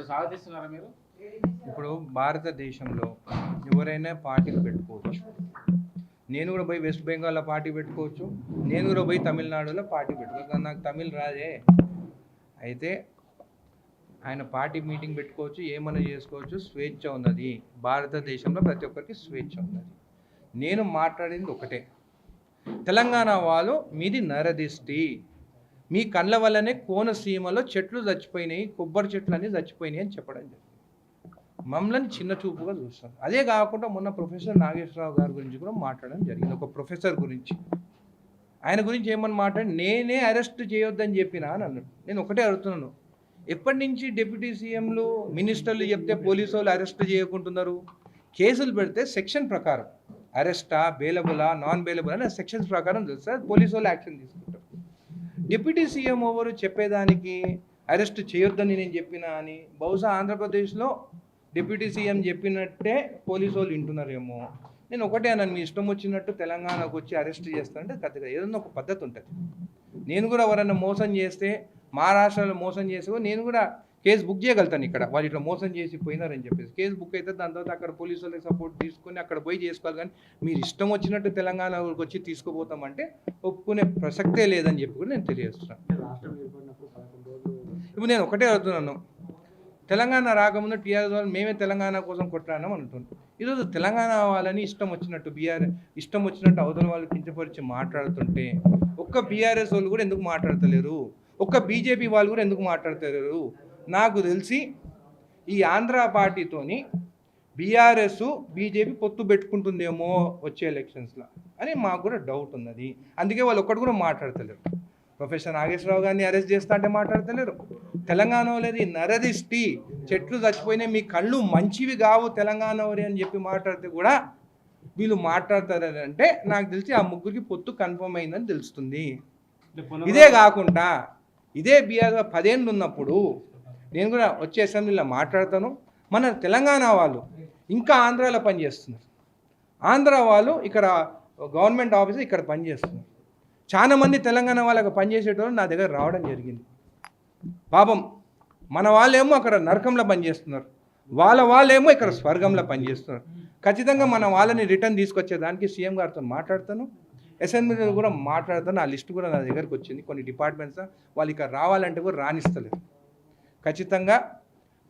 సాధిస్తున్నారా మీరు? ఇప్పుడు భారతదేశంలో ఎవరైనా పార్టీలు పెట్టుకోవచ్చు. నేను కూడా పోయి వెస్ట్ బెంగాల్లో పార్టీ పెట్టుకోవచ్చు, నేను కూడా పోయి తమిళనాడులో పార్టీ పెట్టుకోవచ్చు. కానీ నాకు తమిళ్ రాదే. అయితే ఆయన పార్టీ మీటింగ్ పెట్టుకోవచ్చు, ఏమైనా చేసుకోవచ్చు, స్వేచ్ఛ ఉన్నది. భారతదేశంలో ప్రతి ఒక్కరికి స్వేచ్ఛ ఉన్నది. నేను మాట్లాడింది ఒకటే, తెలంగాణ వాళ్ళు మీది నరదిష్టి, మీ కళ్ళ వల్లనే కోనసీమలో చెట్లు చచ్చిపోయినాయి, కొబ్బరి చెట్లు అన్నీ చచ్చిపోయినాయి అని చెప్పడం జరిగింది. మమ్మల్ని చిన్న చూపుగా చూస్తారు. అదే కాకుండా మొన్న ప్రొఫెసర్ నాగేశ్వరరావు గారి గురించి కూడా మాట్లాడడం జరిగింది. ఒక ప్రొఫెసర్ గురించి, ఆయన గురించి ఏమని మాట్లాడి, నేనే అరెస్ట్ చేయొద్దని చెప్పినా అని అన్నాడు. నేను ఒకటే అడుగుతున్నాను, ఎప్పటి నుంచి డిప్యూటీ సీఎంలు మినిస్టర్లు చెప్తే పోలీసు వాళ్ళు అరెస్ట్ చేయకుంటున్నారు? కేసులు పెడితే సెక్షన్ ప్రకారం అరెస్టా, బెయిలబులా, నాన్ బెయిలబుల్ అనే సెక్షన్స్ ప్రకారం తెలుసా పోలీసు వాళ్ళు యాక్షన్ తీసుకుంటారు. డిప్యూటీ సీఎం ఎవరు చెప్పేదానికి అరెస్ట్ చేయొద్దని నేను చెప్పినా అని? బహుశా ఆంధ్రప్రదేశ్లో డిప్యూటీ సీఎం చెప్పినట్టే పోలీసు వాళ్ళు వింటున్నారేమో. నేను ఒకటే అన్నాను, మీ ఇష్టం వచ్చినట్టు తెలంగాణకు వచ్చి అరెస్ట్ చేస్తానంటే కరెక్ట్గా ఏదన్నా ఒక పద్ధతి ఉంటుంది. నేను కూడా ఎవరైనా మోసం చేస్తే, మహారాష్ట్రలో మోసం చేస్తే నేను కూడా కేసు బుక్ చేయగలుగుతాను. ఇక్కడ వాళ్ళు ఇట్లా మోసం చేసి పోయినారని చెప్పేసి కేసు బుక్ అయితే దాని తర్వాత అక్కడ పోలీసు వాళ్ళకి సపోర్ట్ తీసుకొని అక్కడ పోయి చేసుకోవాలి. కానీ మీరు ఇష్టం వచ్చినట్టు తెలంగాణకి వచ్చి తీసుకుపోతామంటే ఒప్పుకునే ప్రసక్తే లేదని చెప్పి కూడా నేను తెలియజేస్తున్నాను. ఇప్పుడు నేను ఒకటే అడుగుతున్నాను, తెలంగాణ రాకముందు టీఆర్ఎస్ వాళ్ళు మేమే తెలంగాణ కోసం కొట్లాడినాం అంటున్నాం. ఈరోజు తెలంగాణ వాళ్ళని ఇష్టం వచ్చినట్టు ఇష్టం వచ్చినట్టు అవతల వాళ్ళు కించపరిచి మాట్లాడుతుంటే ఒక్క బీఆర్ఎస్ వాళ్ళు కూడా ఎందుకు మాట్లాడతలేరు? ఒక్క బీజేపీ వాళ్ళు కూడా ఎందుకు మాట్లాడతలేరు? నాకు తెలిసి ఈ ఆంధ్ర పార్టీతోని బీఆర్ఎస్ బీజేపీ పొత్తు పెట్టుకుంటుందేమో వచ్చే ఎలక్షన్స్లో అని మాకు కూడా డౌట్ ఉన్నది. అందుకే వాళ్ళు ఒక్కటి కూడా మాట్లాడతలేరు. ప్రొఫెసర్ నాగేశ్వరరావు గారిని అరెస్ట్ చేస్తా అంటే మాట్లాడతలేరు. తెలంగాణ లేది నరదిష్టి, చెట్లు చచ్చిపోయినాయి, మీ కళ్ళు మంచివి కావు తెలంగాణ వరి అని చెప్పి మాట్లాడితే కూడా వీళ్ళు మాట్లాడతారంటే నాకు తెలిసి ఆ ముగ్గురికి పొత్తు కన్ఫర్మ్ అయిందని తెలుస్తుంది. ఇదే కాకుండా ఇదే బీఆర్ 10 ఏళ్ళు ఉన్నప్పుడు నేను కూడా వచ్చే అసెంబ్లీలో మాట్లాడతాను. మన తెలంగాణ వాళ్ళు ఇంకా ఆంధ్రాలో పనిచేస్తున్నారు, ఆంధ్ర వాళ్ళు ఇక్కడ గవర్నమెంట్ ఆఫీసర్ ఇక్కడ పనిచేస్తున్నారు. చాలా మంది తెలంగాణ వాళ్ళకి పనిచేసేటోళ్ళు నా దగ్గర రావడం జరిగింది. పాపం మన వాళ్ళేమో అక్కడ నరకంలో పనిచేస్తున్నారు, వాళ్ళేమో ఇక్కడ స్వర్గంలో పనిచేస్తున్నారు. ఖచ్చితంగా మన వాళ్ళని రిటర్న్ తీసుకొచ్చేదానికి సీఎం గారితో మాట్లాడతాను, అసెంబ్లీలో కూడా మాట్లాడతాను. ఆ లిస్ట్ కూడా నా దగ్గరకు వచ్చింది. కొన్ని డిపార్ట్మెంట్స్ వాళ్ళు ఇక్కడ రావాలంటే కూడా రాణిస్తలేరు. ఖచ్చితంగా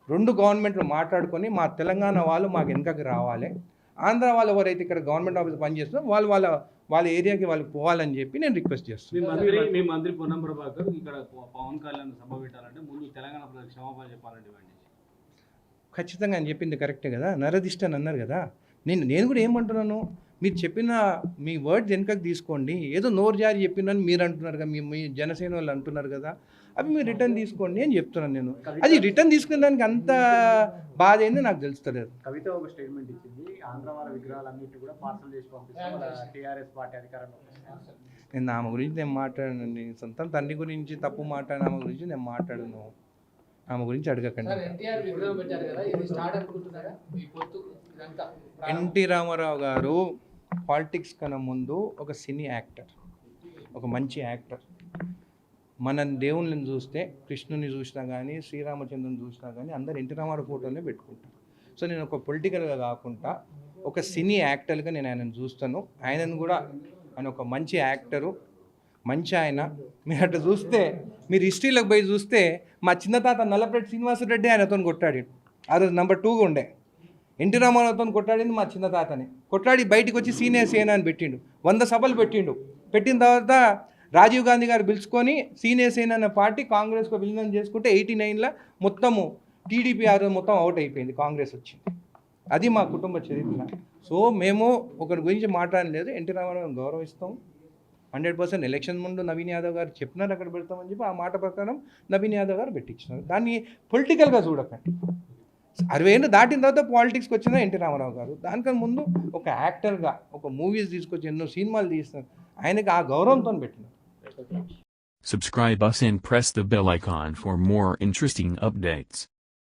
2 గవర్నమెంట్లు మాట్లాడుకొని మా తెలంగాణ వాళ్ళు మాకు వెనకకి రావాలి, ఆంధ్ర వాళ్ళు ఎవరైతే ఇక్కడ గవర్నమెంట్ ఆఫీస్ పనిచేస్తున్నారో వాళ్ళ ఏరియాకి వాళ్ళు పోవాలని చెప్పి నేను రిక్వెస్ట్ చేస్తున్నాను. మీ మంత్రి పొన్నం ప్రభాకర్ ఇక్కడ పవన్ కళ్యాణ్ సభ పెట్టాలంటే ముందు తెలంగాణ ప్రజలకు క్షమాపణ చెప్పాలని డిమాండ్ చేసి, ఖచ్చితంగా అని చెప్పింది కరెక్టే కదా, నరదిష్టి అని అన్నారు కదా. నేను కూడా ఏమంటున్నాను, మీరు చెప్పిన మీ వర్డ్స్ వెనకకి తీసుకోండి. ఏదో నోరు జారి చెప్పినని మీరు అంటున్నారు కదా, మీ జనసేన వాళ్ళు అంటున్నారు కదా, అవి మీరు రిటర్న్ తీసుకోండి అని చెప్తున్నాను నేను. అది రిటర్న్ తీసుకునే దానికి అంత బాధ ఏంది నాకు తెలుస్తలేదు. కవిత ఒక స్టేట్మెంట్ ఇచ్చింది, ఆంధ్ర వాళ్ళ విగ్రహాలన్నింటినీ కూడా పార్సల్ చేసి పంపిస్తాం టీఆర్ఎస్ పార్టీ అధికారంలో. నేను ఆమె గురించి నేను మాట్లాడానండి, సొంతం తండ్రి గురించి తప్పు మాట్లాడిన ఆమె గురించి నేను మాట్లాడను. ఆమె గురించి అడగకండి. ఎన్టీ రామారావు గారు పాలిటిక్స్ కన్నా ముందు ఒక సినీ యాక్టర్, ఒక మంచి యాక్టర్. మన దేవుళ్ళని చూస్తే కృష్ణుని చూసినా కానీ, శ్రీరామచంద్రుని చూసినా కానీ అందరు ఎన్టీ రామారావు ఫోటోనే పెట్టుకుంటారు. సో నేను ఒక పొలిటికల్గా కాకుండా ఒక సినీ యాక్టర్గా నేను ఆయనను చూస్తాను. ఆయనను కూడా ఆయన ఒక మంచి యాక్టరు, మంచి ఆయన. మీరు అట్లా చూస్తే, మీరు హిస్టరీలోకి పోయి చూస్తే మా చిన్న తాత నల్లపరెడ్డి శ్రీనివాసరెడ్డి ఆయనతో కొట్టాడు. ఆ రోజు నెంబర్ 2గా ఉండే. ఎన్టీ రామారావుతో కొట్టాడింది మా చిన్న తాతని. కొట్లాడి బయటికి వచ్చి సీనియర్ సేన అని పెట్టిండు, 100 సభలు పెట్టిన తర్వాత రాజీవ్ గాంధీ గారు పిలుచుకొని సీనియర్ సేన అనే పార్టీ కాంగ్రెస్కు విలీనం చేసుకుంటే 89లో మొత్తము టీడీపీ మొత్తం అవుట్ అయిపోయింది, కాంగ్రెస్ వచ్చింది. అది మా కుటుంబ చరిత్ర. సో మేము ఒకరి గురించి మాట్లాడలేదు, ఎన్టీ రామారావు గౌరవిస్తాం 100%. ఎలక్షన్ ముందు నవీన్ యాదవ్ గారు చెప్పినారు అక్కడ పెడతామని చెప్పి, ఆ మాట ప్రకారం నవీన్ యాదవ్ గారు పెట్టించినారు. దాన్ని పొలిటికల్గా చూడకండి. 60 ఏళ్ళు దాటిన తర్వాత పాలిటిక్స్కి వచ్చిన ఎన్టీ రామారావు గారు, దానికన్నా ముందు ఒక యాక్టర్గా ఒక మూవీస్ తీసుకొచ్చి ఎన్నో సినిమాలు తీస్తున్నారు, ఆయనకి ఆ గౌరవంతో పెట్టినారు. Subscribe us and press the bell icon for more interesting updates.